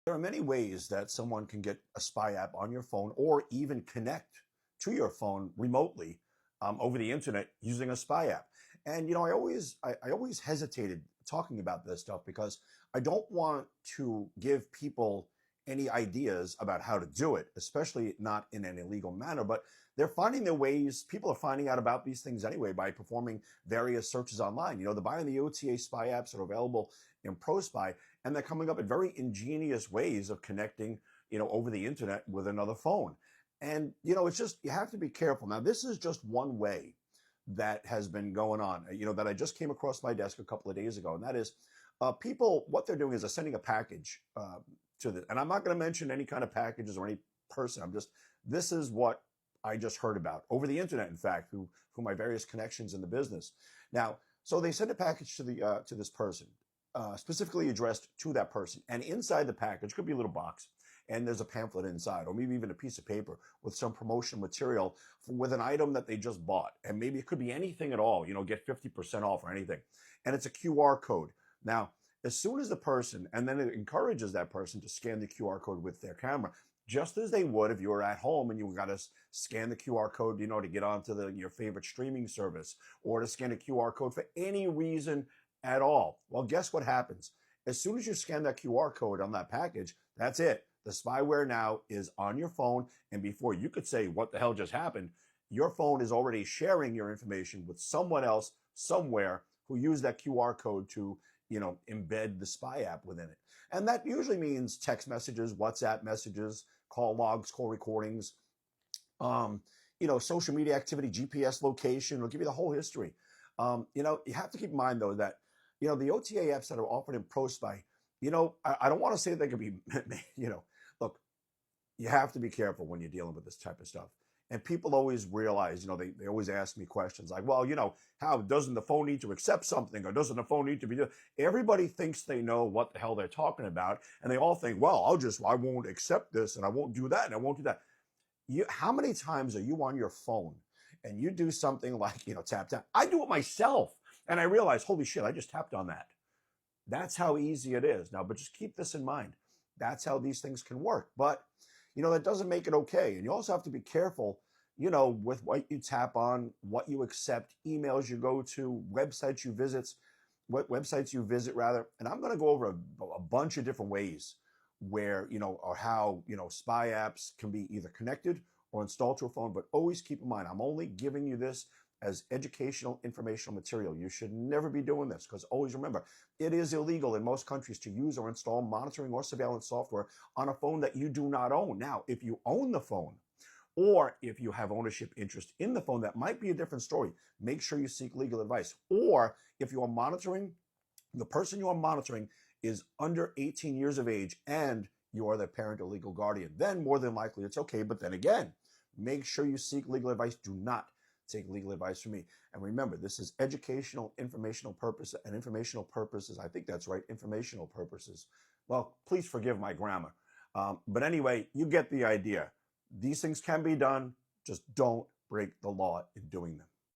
There are many ways that someone can get a spy app on your phone or even connect to your phone remotely over the internet using a spy app. And I always hesitated talking about this stuff because I don't want to give people any ideas about how to do it, especially not in an illegal manner. But they're finding their ways. People are finding out about these things anyway by performing various searches online. The buy and the OTA spy apps are available in ProSpy, and they're coming up with very ingenious ways of connecting, over the internet with another phone. And, it's just, you have to be careful. Now, this is just one way that has been going on, that I just came across my desk a couple of days ago. And that is people, what they're doing is they're sending a package to the, and I'm not going to mention any kind of packages or any person. This is what I just heard about over the internet, in fact, through my various connections in the business. Now, so they send a package to this person, specifically addressed to that person. And inside the package could be a little box, and there's a pamphlet inside, or maybe even a piece of paper with some promotional material with an item that they just bought. And maybe it could be anything at all, get 50% off or anything. And it's a QR code. Now, as soon as the person, and then it encourages that person to scan the QR code with their camera, just as they would if you were at home and you got to scan the QR code, to get onto your favorite streaming service, or to scan a QR code for any reason at all. Well, guess what happens? As soon as you scan that QR code on that package, that's it. The spyware now is on your phone, and before you could say, what the hell just happened, your phone is already sharing your information with someone else somewhere who used that QR code to, embed the spy app within it. And that usually means text messages, WhatsApp messages, call logs, call recordings, social media activity, GPS location. It'll give you the whole history. You have to keep in mind, though, that, the OTA apps that are offered in ProSpy, I don't want to say they could be, look, you have to be careful when you're dealing with this type of stuff. And people always realize, they always ask me questions like, well, how doesn't the phone need to accept something, or doesn't the phone need to be? Everybody thinks they know what the hell they're talking about. And they all think, well, I won't accept this, and I won't do that, and I won't do that. How many times are you on your phone and you do something like, tap, tap? I do it myself. And I realize, holy shit, I just tapped on that. That's how easy it is. Now, but just keep this in mind. That's how these things can work. But, that doesn't make it okay. And you also have to be careful, with what you tap on, what you accept, emails you go to, websites you visit, what websites you visit rather. And I'm going to go over a bunch of different ways where, or how, spy apps can be either connected or installed to a phone. But always keep in mind, I'm only giving you this as educational, informational material. You should never be doing this, because always remember, it is illegal in most countries to use or install monitoring or surveillance software on a phone that you do not own. Now, if you own the phone, or if you have ownership interest in the phone, that might be a different story. Make sure you seek legal advice. Or if you are monitoring, the person you are monitoring is under 18 years of age and you are their parent or legal guardian, then more than likely it's okay. But then again, make sure you seek legal advice. Do not take legal advice from me. And remember, this is educational, informational purpose, and informational purposes. I think that's right, informational purposes. Well, please forgive my grammar. But anyway, you get the idea. These things can be done. Just don't break the law in doing them.